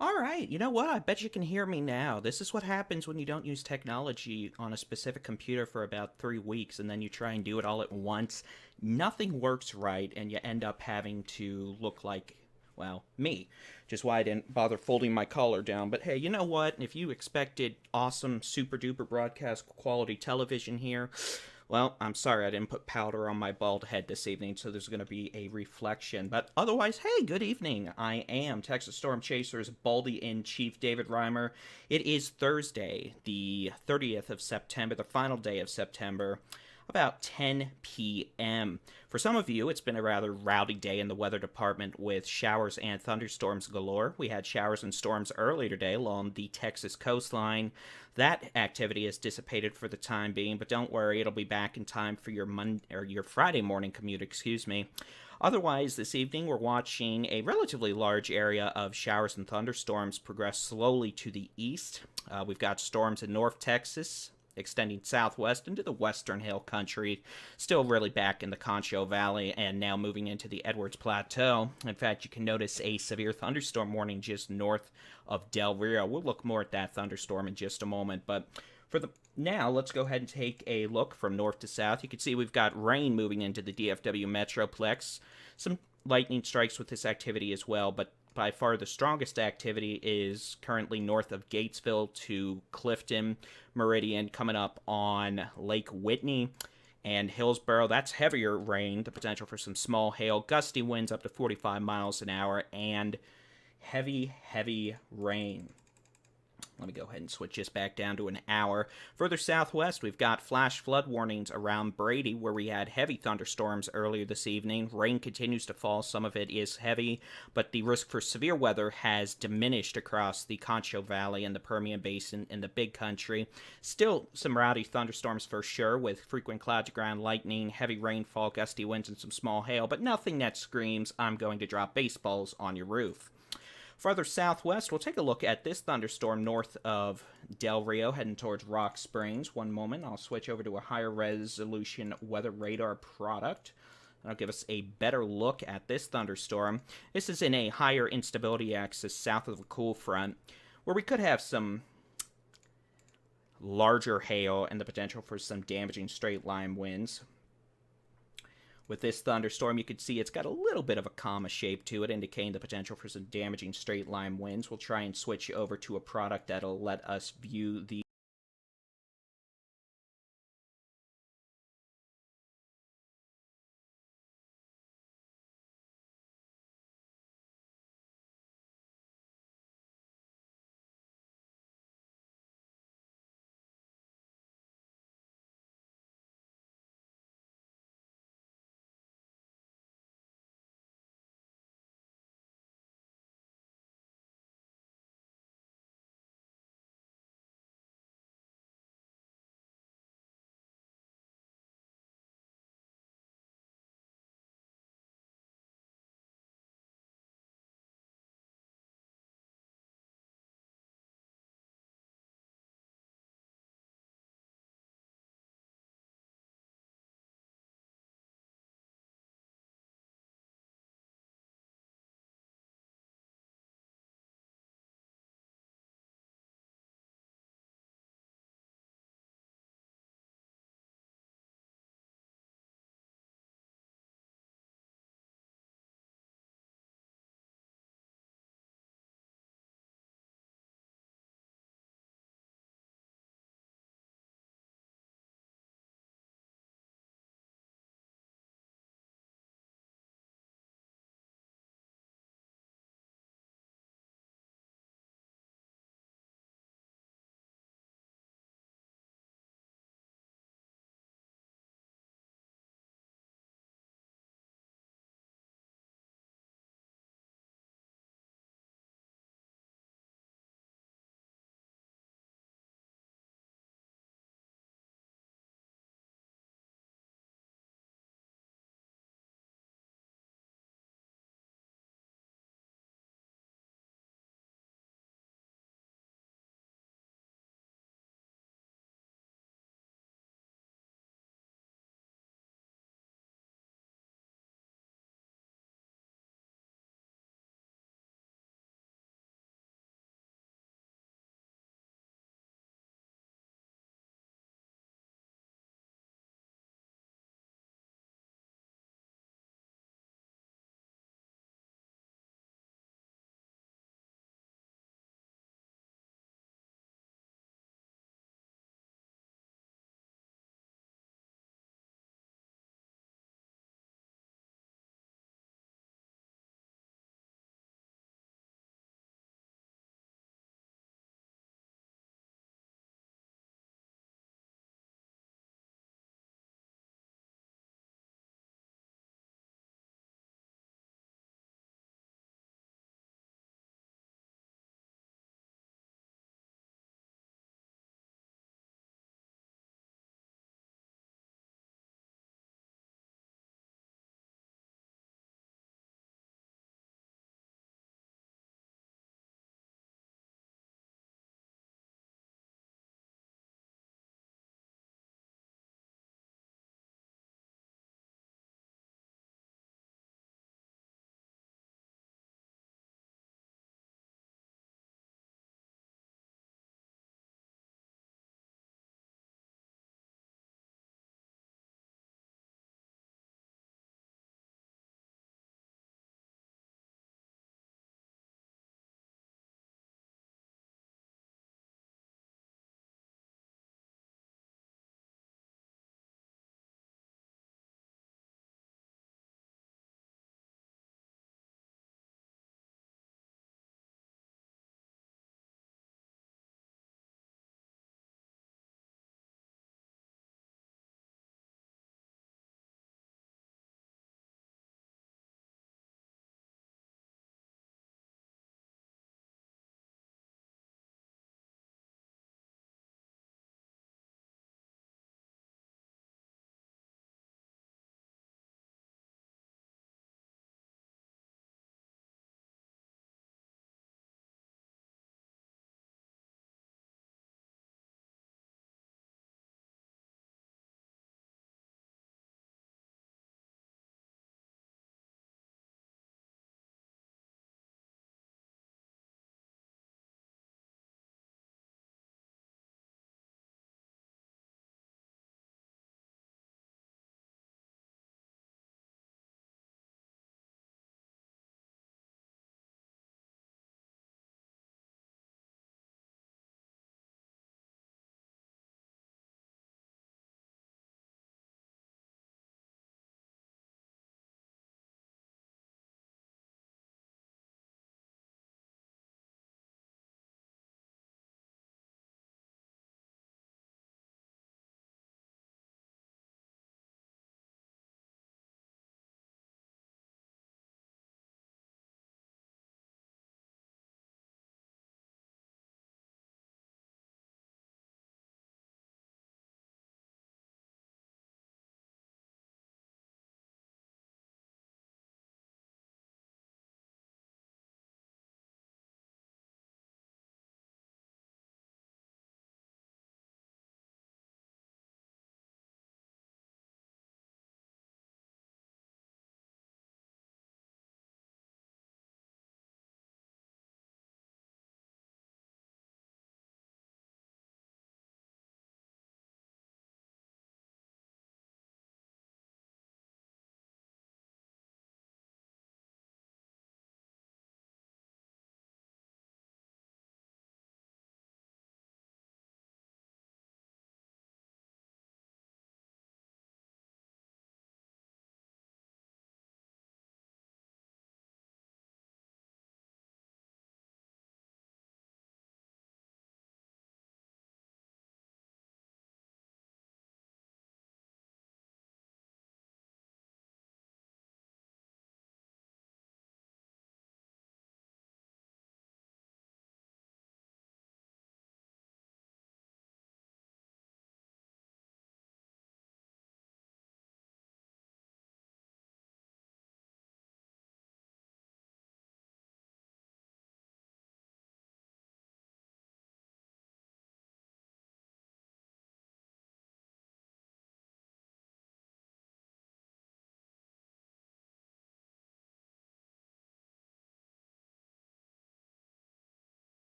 All right, you know what? I bet you can hear me now. This is what happens when you don't use technology on a specific computer for about 3 weeks and then you try and do it all at once. Nothing works right, and you end up having to look like, well, me. Just why I didn't bother folding my collar down. But hey, you know what? If you expected awesome, super duper broadcast quality television here, well, I'm sorry I didn't put powder on my bald head this evening, so there's going to be a reflection. But otherwise, hey, good evening. I am Texas Storm Chasers Baldy-in-chief David Reimer. It is Thursday, the 30th of September, the final day of September, about 10 p.m. For some of you, it's been a rather rowdy day in the weather department with showers and thunderstorms galore. We had showers and storms earlier today along the Texas coastline. That activity has dissipated for the time being, but don't worry, it'll be back in time for your your Friday morning commute, excuse me. Otherwise, this evening we're watching a relatively large area of showers and thunderstorms progress slowly to the east. We've got storms in North Texas, extending southwest into the western hill country, still really back in the Concho Valley, and now moving into the Edwards Plateau. In fact, you can notice a severe thunderstorm warning just north of Del Rio. We'll look more at that thunderstorm in just a moment, but for the now, let's go ahead and take a look from north to south. You can see we've got rain moving into the DFW Metroplex. Some lightning strikes with this activity as well, but by far the strongest activity is currently north of Gatesville to Clifton Meridian, coming up on Lake Whitney and Hillsborough. That's heavier rain, the potential for some small hail, gusty winds up to 45 miles an hour, and heavy rain. Let me go ahead and switch this back down to an hour. Further southwest, we've got flash flood warnings around Brady, where we had heavy thunderstorms earlier this evening. Rain continues to fall. Some of it is heavy, but the risk for severe weather has diminished across the Concho Valley and the Permian Basin in the Big Country. Still some rowdy thunderstorms for sure, with frequent cloud-to-ground lightning, heavy rainfall, gusty winds, and some small hail, but nothing that screams, I'm going to drop baseballs on your roof. Farther southwest, we'll take a look at this thunderstorm north of Del Rio, heading towards Rock Springs. One moment, I'll switch over to a higher resolution weather radar product. That'll give us a better look at this thunderstorm. This is in a higher instability axis south of the cool front, where we could have some larger hail and the potential for some damaging straight line winds. With this thunderstorm, you can see it's got a little bit of a comma shape to it, indicating the potential for some damaging straight line winds. We'll try and switch over to a product that'll let us view the